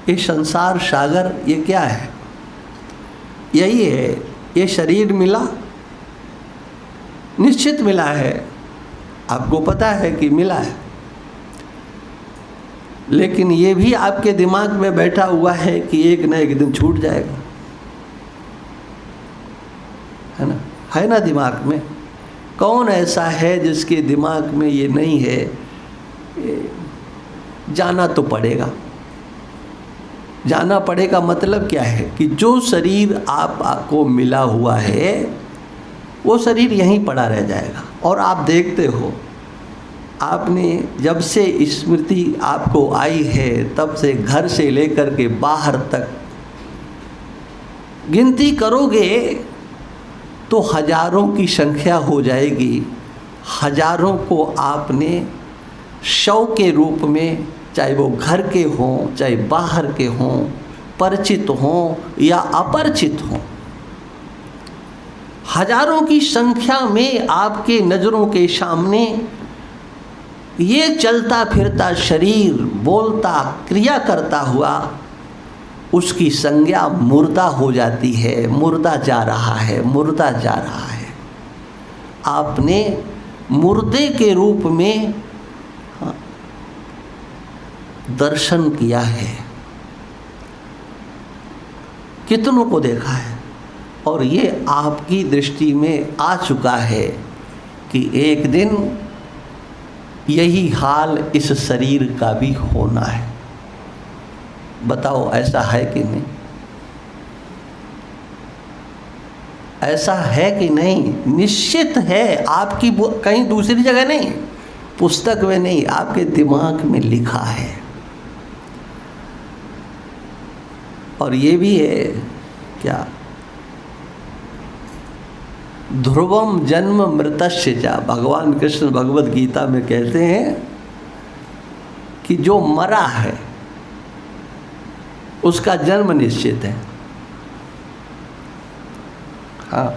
ये संसार सागर ये क्या है? यही है, ये शरीर मिला, निश्चित मिला है, आपको पता है कि मिला है, लेकिन ये भी आपके दिमाग में बैठा हुआ है कि एक न एक दिन छूट जाएगा, है ना दिमाग में? कौन ऐसा है जिसके दिमाग में ये नहीं है? जाना तो पड़ेगा। जाना पड़ेगा मतलब क्या है कि जो शरीर आपको मिला हुआ है वो शरीर यहीं पड़ा रह जाएगा। और आप देखते हो, आपने जब से स्मृति आपको आई है तब से घर से लेकर के बाहर तक गिनती करोगे तो हजारों की संख्या हो जाएगी। हजारों को आपने शव के रूप में, चाहे वो घर के हों चाहे बाहर के हों, परिचित हों या अपरिचित हों, हजारों की संख्या में आपके नज़रों के सामने ये चलता फिरता शरीर, बोलता क्रिया करता हुआ, उसकी संज्ञा मुर्दा हो जाती है। मुर्दा जा रहा है, मुर्दा जा रहा है। आपने मुर्दे के रूप में दर्शन किया है, कितनों को देखा है, और ये आपकी दृष्टि में आ चुका है कि एक दिन यही हाल इस शरीर का भी होना है। बताओ ऐसा है कि नहीं? ऐसा है कि नहीं? निश्चित है, आपकी कहीं दूसरी जगह नहीं, पुस्तक में नहीं, आपके दिमाग में लिखा है। और ये भी है क्या, ध्रुवम जन्म मृतस्य च, भगवान कृष्ण भगवद गीता में कहते हैं कि जो मरा है उसका जन्म निश्चित है। हाँ,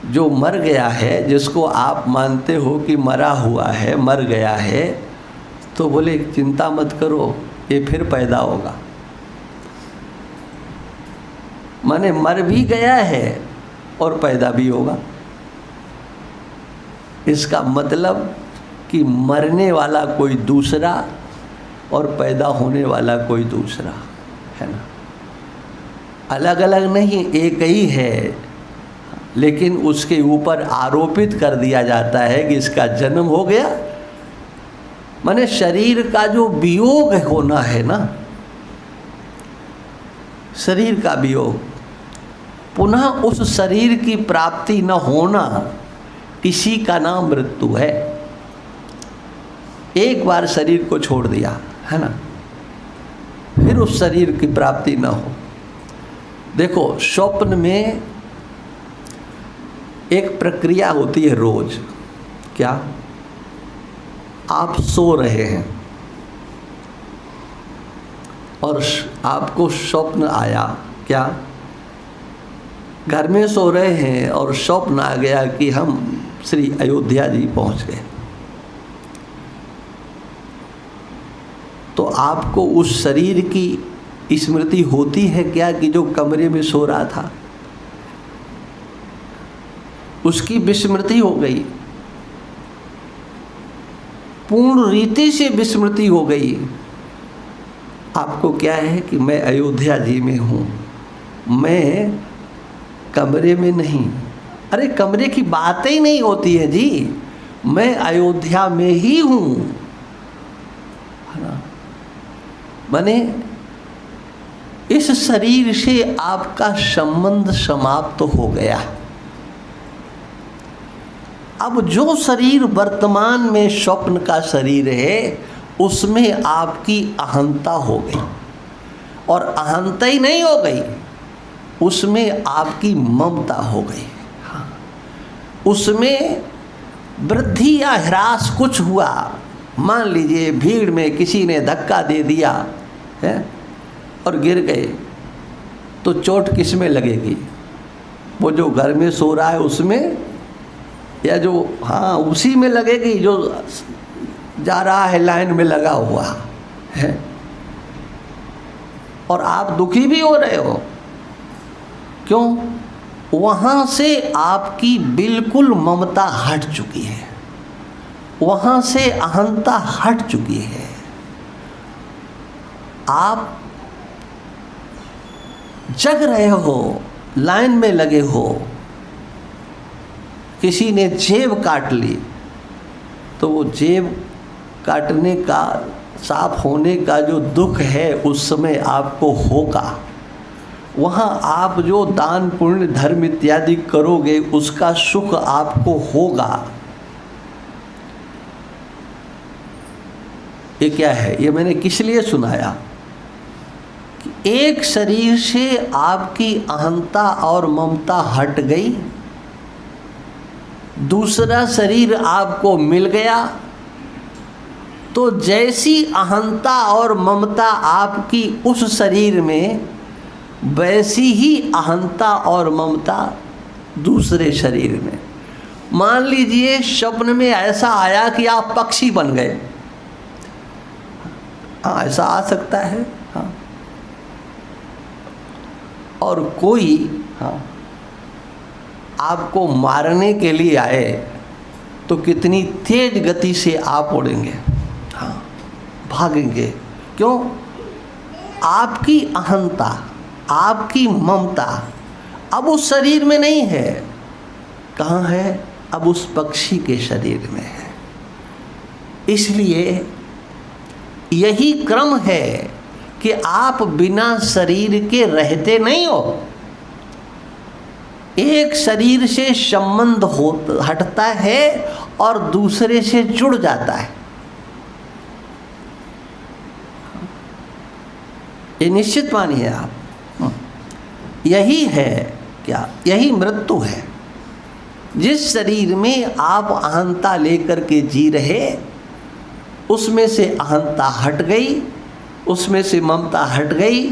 जो मर गया है, जिसको आप मानते हो कि मरा हुआ है, मर गया है, तो बोले चिंता मत करो, ये फिर पैदा होगा। माने मर भी गया है और पैदा भी होगा। इसका मतलब कि मरने वाला कोई दूसरा और पैदा होने वाला कोई दूसरा है ना, अलग अलग नहीं, एक ही है, लेकिन उसके ऊपर आरोपित कर दिया जाता है कि इसका जन्म हो गया। माने शरीर का जो वियोग होना है ना, शरीर का वियोग, पुनः उस शरीर की प्राप्ति न होना, इसी का नाम मृत्यु है। एक बार शरीर को छोड़ दिया है ना, फिर उस शरीर की प्राप्ति न हो। देखो, स्वप्न में एक प्रक्रिया होती है रोज। क्या? आप सो रहे हैं और आपको स्वप्न आया, क्या? घर में सो रहे हैं और स्वप्न आ गया कि हम श्री अयोध्या जी पहुंच गए, तो आपको उस शरीर की स्मृति होती है क्या कि जो कमरे में सो रहा था? उसकी विस्मृति हो गई, पूर्ण रीति से विस्मृति हो गई। आपको क्या है कि मैं अयोध्या जी में हूँ, मैं कमरे में नहीं। अरे कमरे की बात ही नहीं होती है जी, मैं अयोध्या में ही हूँ, है ना। माने इस शरीर से आपका संबंध समाप्त हो गया। अब जो शरीर वर्तमान में स्वप्न का शरीर है, उसमें आपकी अहंता हो गई, और अहंता ही नहीं हो गई, उसमें आपकी ममता हो गई। हाँ, उसमें वृद्धि या ह्रास कुछ हुआ। मान लीजिए भीड़ में किसी ने धक्का दे दिया है और गिर गए, तो चोट किस में लगेगी? वो जो घर में सो रहा है उसमें, या जो, हाँ, उसी में लगेगी जो जा रहा है लाइन में लगा हुआ है। और आप दुखी भी हो रहे हो। क्यों? वहाँ से आपकी बिल्कुल ममता हट चुकी है, वहाँ से अहंता हट चुकी है। आप जग रहे हो, लाइन में लगे हो, किसी ने जेब काट ली तो वो जेब काटने का, साफ होने का जो दुख है उस समय आपको होगा। वहाँ आप जो दान पुण्य धर्म इत्यादि करोगे उसका सुख आपको होगा। ये क्या है? ये मैंने किस लिए सुनाया कि एक शरीर से आपकी अहंता और ममता हट गई, दूसरा शरीर आपको मिल गया, तो जैसी अहंता और ममता आपकी उस शरीर में, वैसी ही अहंता और ममता दूसरे शरीर में। मान लीजिए स्वप्न में ऐसा आया कि आप पक्षी बन गए। हाँ, ऐसा आ सकता है। हाँ, और कोई आपको मारने के लिए आए तो कितनी तेज गति से आप उड़ेंगे, भागेंगे। क्यों? आपकी अहंता, आपकी ममता अब उस शरीर में नहीं है। कहाँ है? अब उस पक्षी के शरीर में है। इसलिए यही क्रम है कि आप बिना शरीर के रहते नहीं हो। एक शरीर से संबंध हटता है और दूसरे से जुड़ जाता है। ये निश्चित मानिए आप। यही है क्या? यही मृत्यु है। जिस शरीर में आप अहंता लेकर के जी रहे, उसमें से अहंता हट गई, उसमें से ममता हट गई,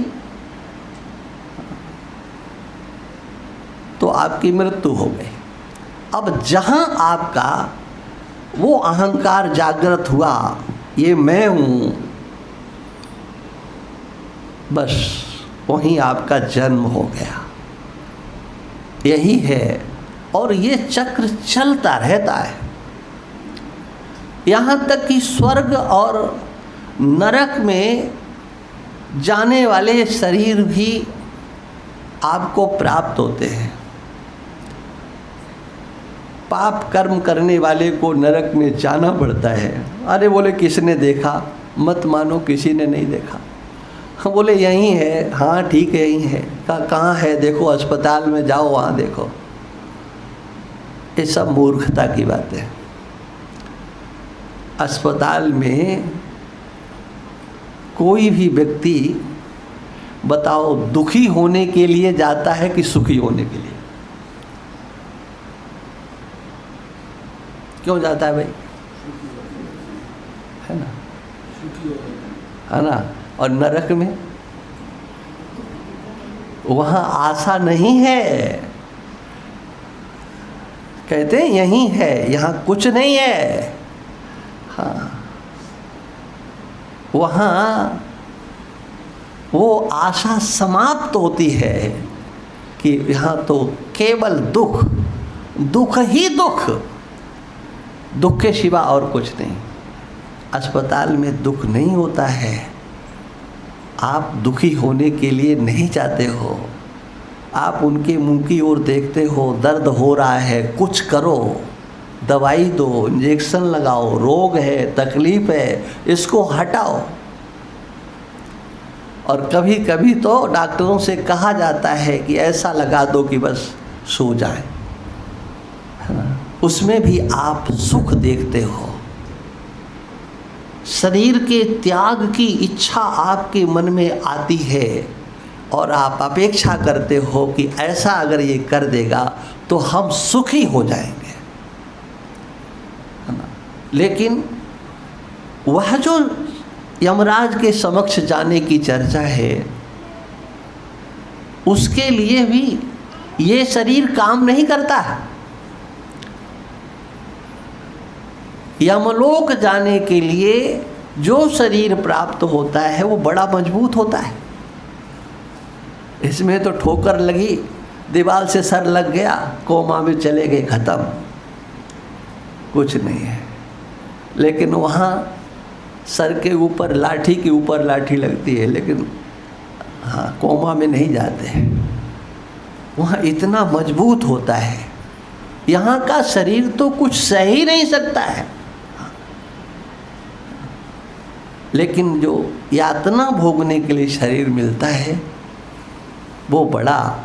तो आपकी मृत्यु हो गई। अब जहाँ आपका वो अहंकार जागृत हुआ, ये मैं हूँ, बस वहीं आपका जन्म हो गया। यही है। और ये चक्र चलता रहता है, यहाँ तक कि स्वर्ग और नरक में जाने वाले शरीर भी आपको प्राप्त होते हैं। पाप कर्म करने वाले को नरक में जाना पड़ता है। अरे बोले किसने देखा? मत मानो, किसी ने नहीं देखा। हाँ, बोले यहीं है। हाँ ठीक है, यहीं है। कहाँ है? देखो अस्पताल में जाओ, वहाँ देखो। ये सब मूर्खता की बात है। अस्पताल में कोई भी व्यक्ति बताओ दुखी होने के लिए जाता है कि सुखी होने के लिए? क्यों जाता है भाई? है ना? है ना? और नरक में वहाँ आशा नहीं है। कहते हैं यहीं है, यहाँ कुछ नहीं है। हाँ, वहाँ वो आशा समाप्त होती है कि यहाँ तो केवल दुख, दुख ही दुख, दुख के सिवा और कुछ नहीं। अस्पताल में दुख नहीं होता है। आप दुखी होने के लिए नहीं चाहते हो। आप उनके मुंह की ओर देखते हो, दर्द हो रहा है, कुछ करो, दवाई दो, इंजेक्शन लगाओ, रोग है, तकलीफ है, इसको हटाओ। और कभी कभी तो डॉक्टरों से कहा जाता है कि ऐसा लगा दो कि बस सो जाए, है ना? उसमें भी आप सुख देखते हो। शरीर के त्याग की इच्छा आपके मन में आती है और आप अपेक्षा करते हो कि ऐसा अगर ये कर देगा तो हम सुखी हो जाएंगे, है ना? लेकिन वह जो यमराज के समक्ष जाने की चर्चा है, उसके लिए भी ये शरीर काम नहीं करता है। यमलोक जाने के लिए जो शरीर प्राप्त होता है वो बड़ा मजबूत होता है। इसमें तो ठोकर लगी, दीवार से सर लग गया, कोमा में चले गए, खत्म, कुछ नहीं है। लेकिन वहाँ सर के ऊपर लाठी के ऊपर लाठी लगती है, लेकिन हाँ, कोमा में नहीं जाते। वहाँ इतना मजबूत होता है। यहाँ का शरीर तो कुछ सह ही नहीं सकता है, लेकिन जो यातना भोगने के लिए शरीर मिलता है वो बड़ा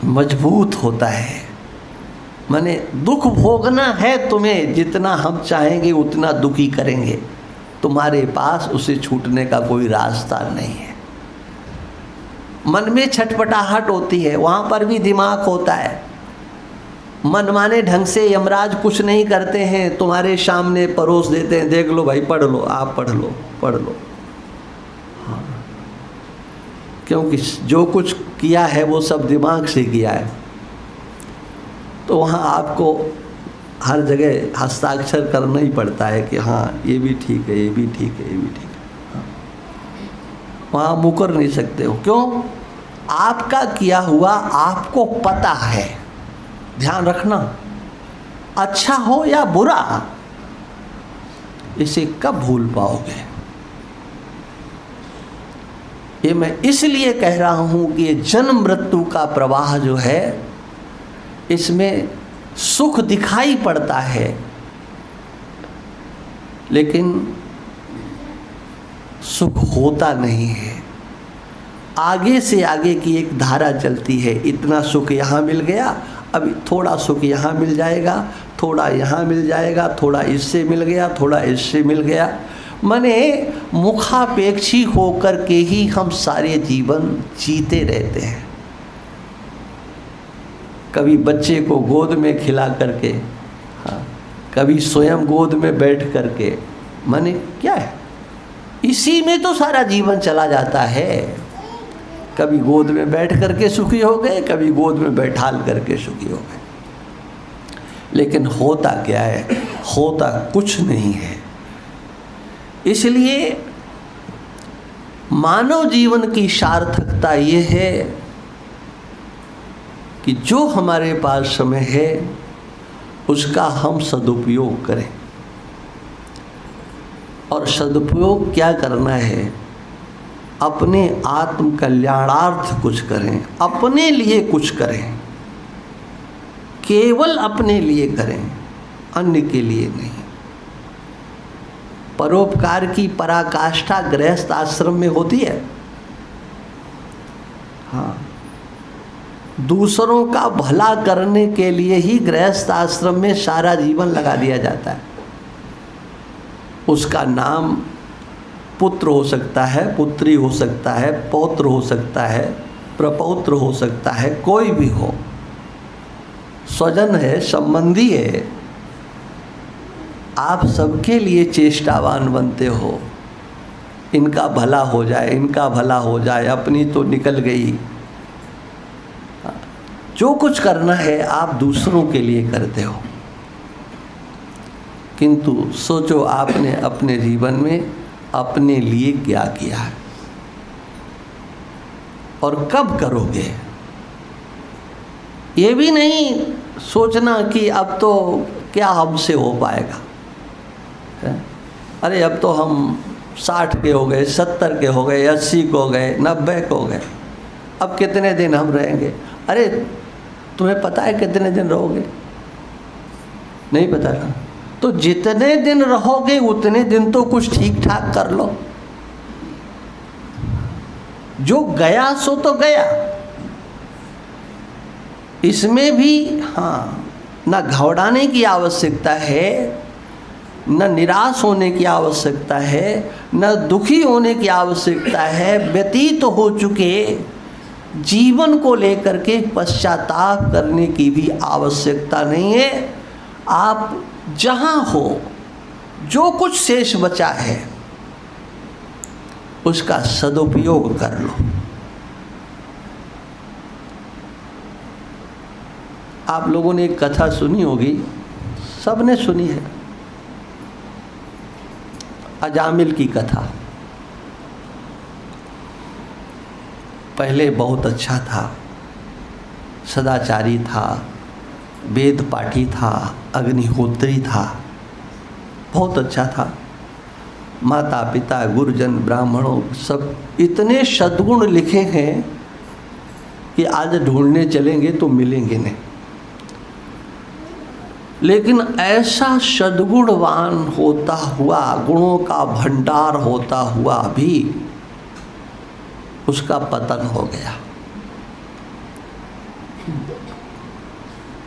मजबूत होता है। माने दुख भोगना है तुम्हें, जितना हम चाहेंगे उतना दुखी करेंगे, तुम्हारे पास उसे छूटने का कोई रास्ता नहीं है। मन में छटपटाहट होती है, वहाँ पर भी दिमाग होता है। मनमाने ढंग से यमराज कुछ नहीं करते हैं, तुम्हारे सामने परोस देते हैं, देख लो भाई, पढ़ लो, आप पढ़ लो, पढ़ लो। हाँ, क्योंकि जो कुछ किया है वो सब दिमाग से किया है, तो वहाँ आपको हर जगह हस्ताक्षर करना ही पड़ता है कि हाँ ये भी ठीक है, ये भी ठीक है, ये भी ठीक है। हाँ। वहाँ मुकर नहीं सकते हो। क्यों? आपका किया हुआ आपको पता है। ध्यान रखना, अच्छा हो या बुरा, इसे कब भूल पाओगे? ये मैं इसलिए कह रहा हूं कि जन्म मृत्यु का प्रवाह जो है, इसमें सुख दिखाई पड़ता है, लेकिन सुख होता नहीं है। आगे से आगे की एक धारा चलती है, इतना सुख यहाँ मिल गया, अभी थोड़ा सुख यहाँ मिल जाएगा, थोड़ा यहाँ मिल जाएगा, थोड़ा इससे मिल गया, थोड़ा इससे मिल गया। माने मुखापेक्षी होकर के ही हम सारे जीवन जीते रहते हैं। कभी बच्चे को गोद में खिला करके, हाँ, कभी स्वयं गोद में बैठ करके, माने क्या है, इसी में तो सारा जीवन चला जाता है। कभी गोद में बैठ करके सुखी हो गए, कभी गोद में बैठाल करके सुखी हो गए, लेकिन होता क्या है? होता कुछ नहीं है। इसलिए मानव जीवन की सार्थकता ये है कि जो हमारे पास समय है उसका हम सदुपयोग करें। और सदुपयोग क्या करना है? अपने आत्म कल्याणार्थ कुछ करें, अपने लिए कुछ करें, केवल अपने लिए करें, अन्य के लिए नहीं। परोपकार की पराकाष्ठा गृहस्थ आश्रम में होती है। हाँ, दूसरों का भला करने के लिए ही गृहस्थ आश्रम में सारा जीवन लगा दिया जाता है। उसका नाम पुत्र हो सकता है, पुत्री हो सकता है, पौत्र हो सकता है, प्रपौत्र हो सकता है, कोई भी हो, स्वजन है, संबंधी है, आप सबके लिए चेष्टावान बनते हो। इनका भला हो जाए, इनका भला हो जाए, अपनी तो निकल गई। जो कुछ करना है आप दूसरों के लिए करते हो, किंतु सोचो आपने अपने जीवन में अपने लिए क्या किया है और कब करोगे? ये भी नहीं सोचना कि अब तो क्या हमसे हो पाएगा। अरे अब तो हम 60 के हो गए, 70 के हो गए, 80 के हो गए, 90 के हो गए, अब कितने दिन हम रहेंगे? अरे तुम्हें पता है कितने दिन रहोगे? नहीं पता ना? तो जितने दिन रहोगे उतने दिन तो कुछ ठीक ठाक कर लो। जो गया सो तो गया। इसमें भी हाँ, न घबराने की आवश्यकता है, न निराश होने की आवश्यकता है, न दुखी होने की आवश्यकता है। व्यतीत हो चुके जीवन को लेकर के पश्चाताप करने की भी आवश्यकता नहीं है। आप जहाँ हो, जो कुछ शेष बचा है उसका सदुपयोग कर लो। आप लोगों ने एक कथा सुनी होगी, सबने सुनी है, अजामिल की कथा। पहले बहुत अच्छा था, सदाचारी था, वेद पाठी था, अग्निहोत्री था, बहुत अच्छा था। माता पिता गुरुजन ब्राह्मणों सब इतने सद्गुण लिखे हैं कि आज ढूंढने चलेंगे तो मिलेंगे नहीं। लेकिन ऐसा सद्गुणवान होता हुआ, गुणों का भंडार होता हुआ भी उसका पतन हो गया।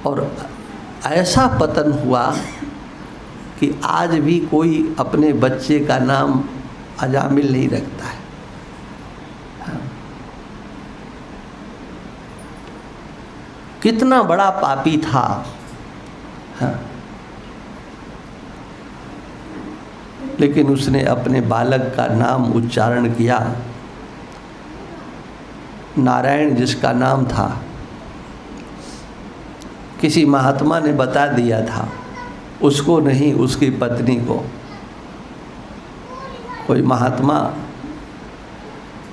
और ऐसा पतन हुआ कि आज भी कोई अपने बच्चे का नाम अजामिल नहीं रखता है। कितना बड़ा पापी था। लेकिन उसने अपने बालक का नाम उच्चारण किया, नारायण जिसका नाम था। किसी महात्मा ने बता दिया था, उसको नहीं, उसकी पत्नी को। कोई महात्मा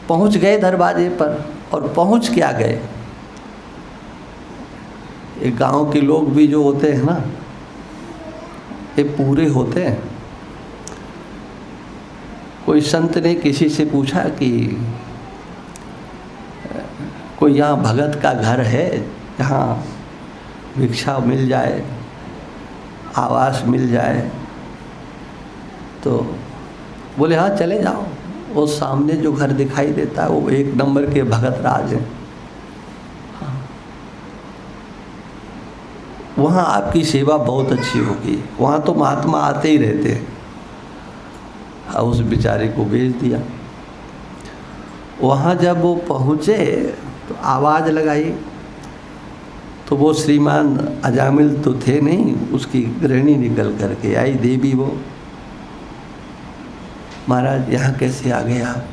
पहुंच गए दरवाजे पर, और पहुंच क्या गए, ये गांव के लोग भी जो होते हैं ना, ये पूरे होते हैं। कोई संत ने किसी से पूछा कि कोई यहाँ भगत का घर है जहाँ भिक्षा मिल जाए, आवास मिल जाए? तो बोले हाँ चले जाओ, वो सामने जो घर दिखाई देता है वो 1 नंबर के भगत राज हैं। वहाँ आपकी सेवा बहुत अच्छी होगी, वहाँ तो महात्मा आते ही रहते हैं। उस बेचारे को भेज दिया। वहाँ जब वो पहुँचे तो आवाज़ लगाई, तो वो श्रीमान अजामिल तो थे नहीं, उसकी गृहिणी निकल करके आई, देवी वो। महाराज यहाँ कैसे आ गए आप?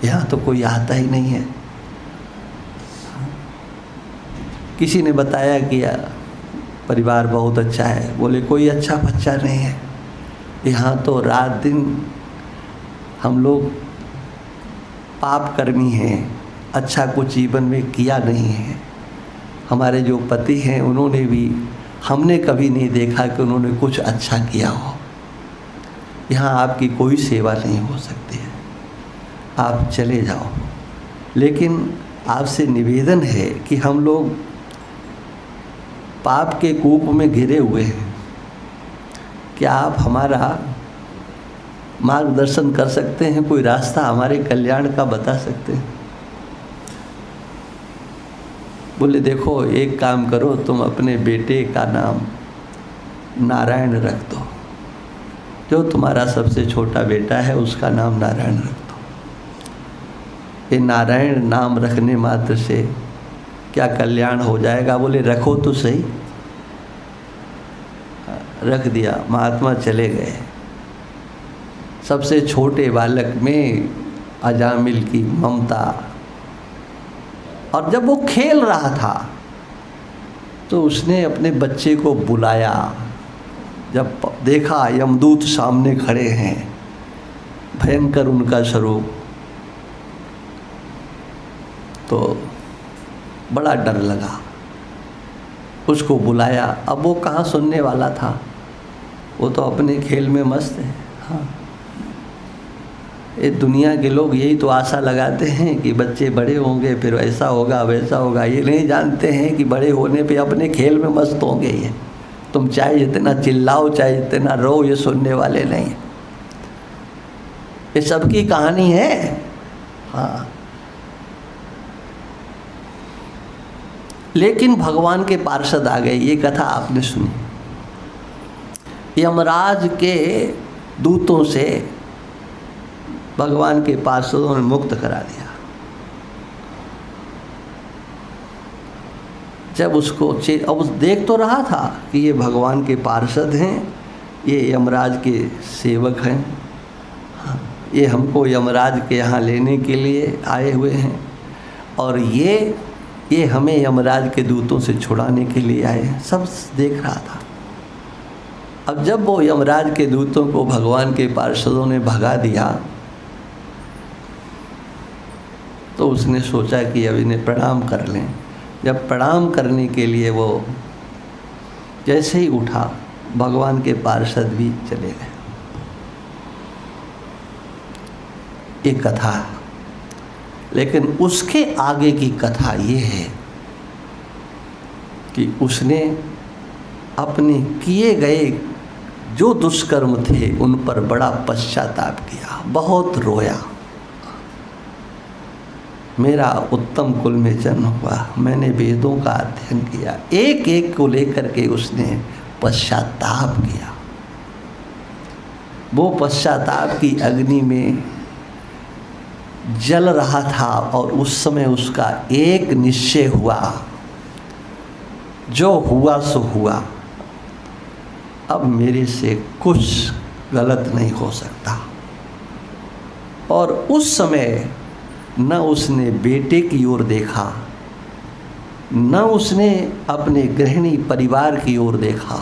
यहाँ तो कोई आता ही नहीं है। किसी ने बताया कि परिवार बहुत अच्छा है। बोले कोई अच्छा बच्चा नहीं है, यहाँ तो रात दिन हम लोग पाप कर्मी हैं, अच्छा कुछ जीवन में किया नहीं है। हमारे जो पति हैं उन्होंने भी, हमने कभी नहीं देखा कि उन्होंने कुछ अच्छा किया हो। यहाँ आपकी कोई सेवा नहीं हो सकती है, आप चले जाओ। लेकिन आपसे निवेदन है कि हम लोग पाप के कूप में घिरे हुए हैं, क्या आप हमारा मार्गदर्शन कर सकते हैं? कोई रास्ता हमारे कल्याण का बता सकते हैं? बोले देखो, एक काम करो, तुम अपने बेटे का नाम नारायण रख दो। जो तुम्हारा सबसे छोटा बेटा है उसका नाम नारायण रख दो। ये नारायण नाम रखने मात्र से क्या कल्याण हो जाएगा? बोले रखो तो सही। रख दिया, महात्मा चले गए। सबसे छोटे बालक में अजामिल की ममता। और जब वो खेल रहा था तो उसने अपने बच्चे को बुलाया। जब देखा यमदूत सामने खड़े हैं, भयंकर उनका स्वरूप, तो बड़ा डर लगा। उसको बुलाया। अब वो कहाँ सुनने वाला था, वो तो अपने खेल में मस्त है। हाँ, ये दुनिया के लोग यही तो आशा लगाते हैं कि बच्चे बड़े होंगे फिर ऐसा होगा वैसा होगा। ये नहीं जानते हैं कि बड़े होने पे अपने खेल में मस्त होंगे। ये तुम चाहे जितना चिल्लाओ, चाहे जितना रो, ये सुनने वाले नहीं। ये सबकी कहानी है। हाँ, लेकिन भगवान के पार्षद आ गए। ये कथा आपने सुनी। यमराज के दूतों से भगवान के पार्षदों ने मुक्त करा दिया। जब उसको अब देख तो रहा था कि ये भगवान के पार्षद हैं, ये यमराज के सेवक हैं, ये हमको यमराज के यहाँ लेने के लिए आए हुए हैं, और ये हमें यमराज के दूतों से छुड़ाने के लिए आए हैं। सब देख रहा था। अब जब वो यमराज के दूतों को भगवान के पार्षदों ने भगा दिया तो तो उसने सोचा कि अब इन्हें प्रणाम कर लें। जब प्रणाम करने के लिए वो जैसे ही उठा, भगवान के पार्षद भी चले गए। ये कथा, लेकिन उसके आगे की कथा ये है कि उसने अपने किए गए जो दुष्कर्म थे उन पर बड़ा पश्चाताप किया, बहुत रोया। मेरा उत्तम कुल में जन्म हुआ, मैंने वेदों का अध्ययन किया, एक एक को लेकर के उसने पश्चाताप किया। वो पश्चाताप की अग्नि में जल रहा था और उस समय उसका एक निश्चय हुआ, जो हुआ सो हुआ, अब मेरे से कुछ गलत नहीं हो सकता। और उस समय न उसने बेटे की ओर देखा, न उसने अपने गृहिणी परिवार की ओर देखा।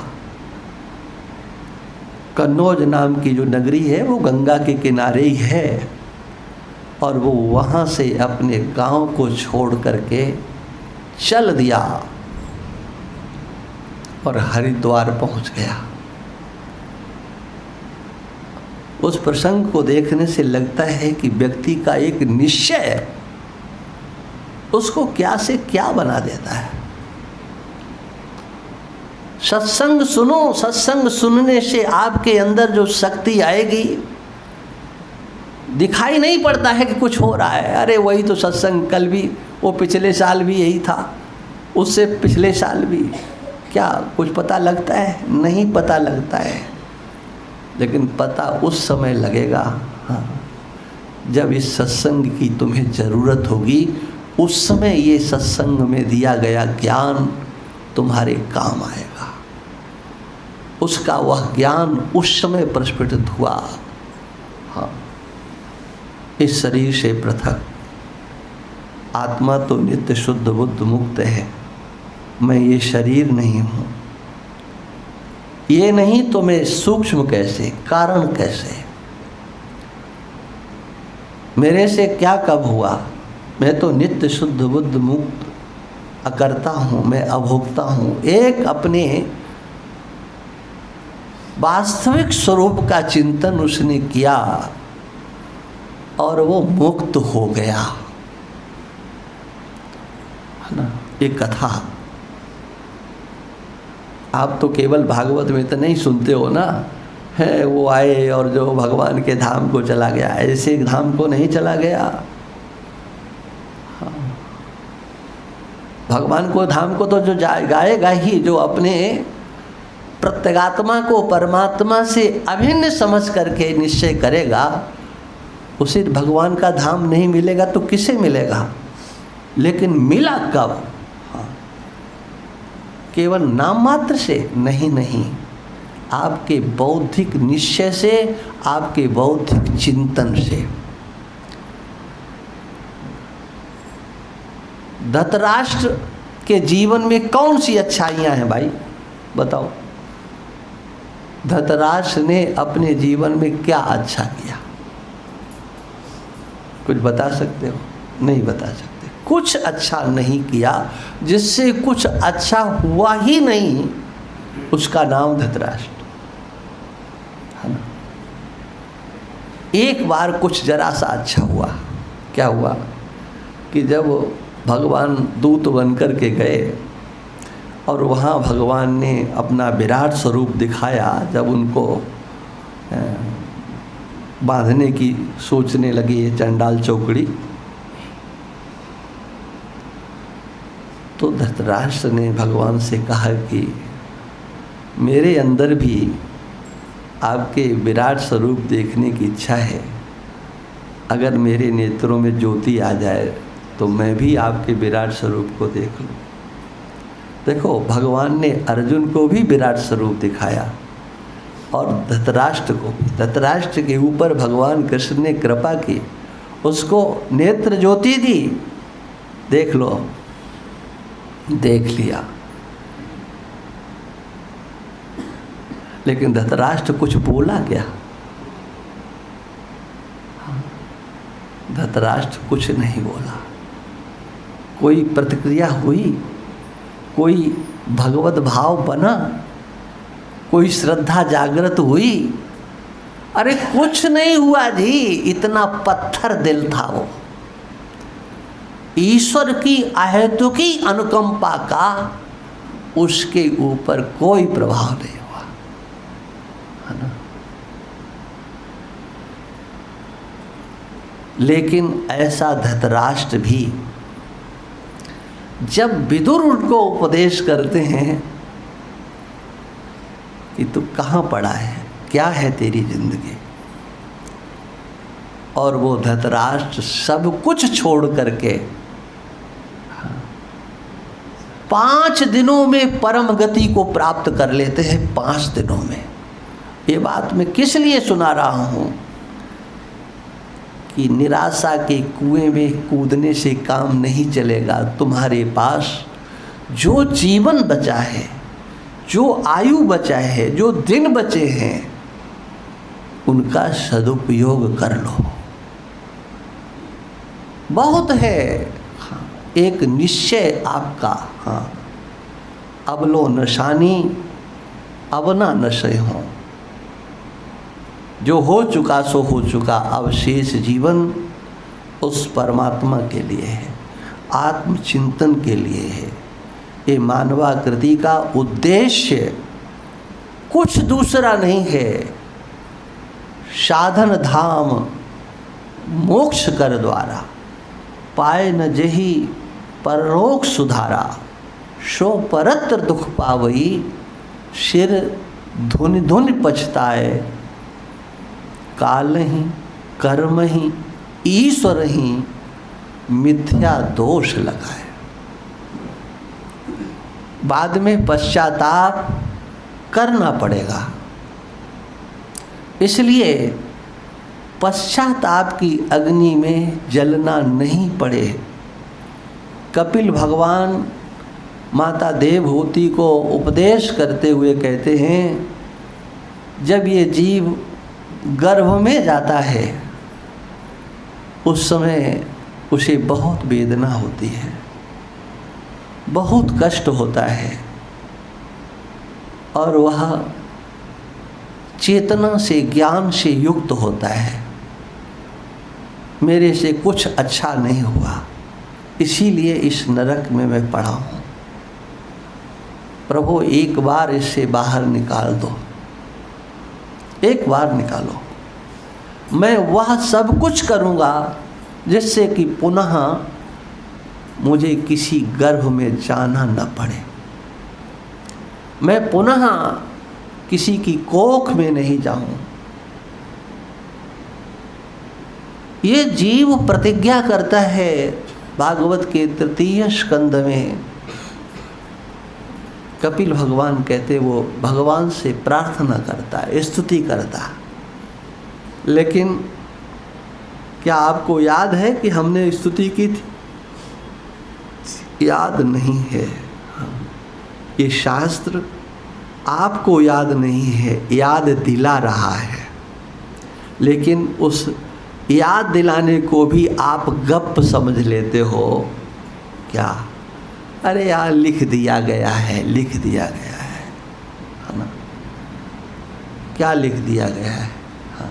कन्नौज नाम की जो नगरी है वो गंगा के किनारे ही है, और वो वहाँ से अपने गांव को छोड़ करके चल दिया और हरिद्वार पहुँच गया। उस प्रसंग को देखने से लगता है कि व्यक्ति का एक निश्चय उसको क्या से क्या बना देता है। सत्संग सुनो, सत्संग सुनने से आपके अंदर जो शक्ति आएगी, दिखाई नहीं पड़ता है कि कुछ हो रहा है। अरे वही तो सत्संग, कल भी, वो पिछले साल भी यही था, उससे पिछले साल भी, क्या कुछ पता लगता है? नहीं पता लगता है। लेकिन पता उस समय लगेगा, हाँ, जब इस सत्संग की तुम्हें ज़रूरत होगी, उस समय ये सत्संग में दिया गया ज्ञान तुम्हारे काम आएगा। उसका वह ज्ञान उस समय प्रस्फुटित हुआ। हाँ, इस शरीर से पृथक आत्मा तो नित्य शुद्ध बुद्ध मुक्त है। मैं ये शरीर नहीं हूँ, ये नहीं तो मैं सूक्ष्म कैसे, कारण कैसे, मेरे से क्या कब हुआ? मैं तो नित्य शुद्ध बुद्ध मुक्त अकर्ता हूँ, मैं अभोक्ता हूँ। एक अपने वास्तविक स्वरूप का चिंतन उसने किया और वो मुक्त हो गया, है ना। ये कथा आप तो केवल भागवत में तो नहीं सुनते हो ना, है वो आए और जो भगवान के धाम को चला गया, ऐसे धाम को नहीं चला गया। हाँ, भगवान को धाम को तो जो गाएगा ही, जो अपने प्रत्यगात्मा को परमात्मा से अभिन्न समझ करके निश्चय करेगा, उसे भगवान का धाम नहीं मिलेगा तो किसे मिलेगा? लेकिन मिला कब? केवल नाम मात्र से नहीं, आपके बौद्धिक निश्चय से, आपके बौद्धिक चिंतन से। धृतराष्ट्र के जीवन में कौन सी अच्छाइयाँ हैं भाई, बताओ। धृतराष्ट्र ने अपने जीवन में क्या अच्छा किया? कुछ बता सकते हो? नहीं बता सकते। कुछ अच्छा नहीं किया, जिससे कुछ अच्छा हुआ ही नहीं, उसका नाम धृतराष्ट्र, है ना। एक बार कुछ जरा सा अच्छा हुआ। क्या हुआ कि जब भगवान दूत बन कर के गए और वहाँ भगवान ने अपना विराट स्वरूप दिखाया, जब उनको बांधने की सोचने लगी ये चंडाल चौकड़ी, तो धृतराष्ट्र ने भगवान से कहा कि मेरे अंदर भी आपके विराट स्वरूप देखने की इच्छा है। अगर मेरे नेत्रों में ज्योति आ जाए तो मैं भी आपके विराट स्वरूप को देख लूँ। देखो, भगवान ने अर्जुन को भी विराट स्वरूप दिखाया और धृतराष्ट्र को भी। धृतराष्ट्र के ऊपर भगवान कृष्ण ने कृपा की, उसको नेत्र ज्योति दी। देख लो, देख लिया। लेकिन धृतराष्ट्र कुछ बोला क्या? धृतराष्ट्र कुछ नहीं बोला। कोई प्रतिक्रिया हुई, कोई भगवत भाव बना, कोई श्रद्धा जागृत हुई? अरे कुछ नहीं हुआ जी, इतना पत्थर दिल था वो। ईश्वर की अहेतुकी अनुकंपा का उसके ऊपर कोई प्रभाव नहीं हुआ, है ना। लेकिन ऐसा धृतराष्ट्र भी जब विदुर उनको उपदेश करते हैं कि तू कहाँ पड़ा है, क्या है तेरी जिंदगी, और वो धृतराष्ट्र सब कुछ छोड़ करके 5 दिनों में परम गति को प्राप्त कर लेते हैं। 5 दिनों में। ये बात मैं किस लिए सुना रहा हूँ कि निराशा के कुएं में कूदने से काम नहीं चलेगा। तुम्हारे पास जो जीवन बचा है, जो आयु बचा है, जो दिन बचे हैं, उनका सदुपयोग कर लो। बहुत है एक निश्चय आपका, हाँ, अब लो नशानी अब ना नशे हों, जो हो चुका सो हो चुका, अब शेष जीवन उस परमात्मा के लिए है, आत्मचिंतन के लिए है। ये मानवाकृति का उद्देश्य कुछ दूसरा नहीं है। साधन धाम मोक्ष कर द्वारा, पाए न जही परलोक सुधारा, सो परत्र दुख पावई, सिर धुनि धुनि पछताए, काल ही कर्म ही ईश्वर ही मिथ्या दोष लगाए। बाद में पश्चाताप करना पड़ेगा, इसलिए पश्चाताप की अग्नि में जलना नहीं पड़े। कपिल भगवान माता देवहूति को उपदेश करते हुए कहते हैं, जब ये जीव गर्भ में जाता है उस समय उसे बहुत वेदना होती है, बहुत कष्ट होता है, और वह चेतना से ज्ञान से युक्त होता है। मेरे से कुछ अच्छा नहीं हुआ, इसीलिए इस नरक में मैं पड़ा हूँ। प्रभु एक बार इससे बाहर निकाल दो, एक बार निकालो। मैं वह सब कुछ करूँगा जिससे कि पुनः मुझे किसी गर्भ में जाना न पड़े, मैं पुनः किसी की कोख में नहीं जाऊं। ये जीव प्रतिज्ञा करता है। भागवत के 3 स्कंध में कपिल भगवान कहते, वो भगवान से प्रार्थना करता है, स्तुति करता। लेकिन क्या आपको याद है कि हमने स्तुति की थी? याद नहीं है। ये शास्त्र आपको याद नहीं है, याद दिला रहा है। लेकिन उस याद दिलाने को भी आप गप समझ लेते हो। क्या? अरे यार लिख दिया गया है, लिख दिया गया है ना? क्या लिख दिया गया है? हाँ।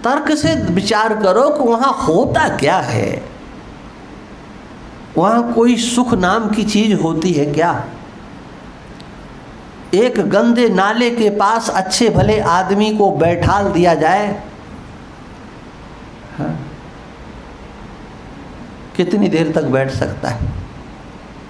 तर्क से विचार करो कि वहाँ होता क्या है। वहाँ कोई सुख नाम की चीज होती है क्या? एक गंदे नाले के पास अच्छे भले आदमी को बैठाल दिया जाए, हाँ, कितनी देर तक बैठ सकता है?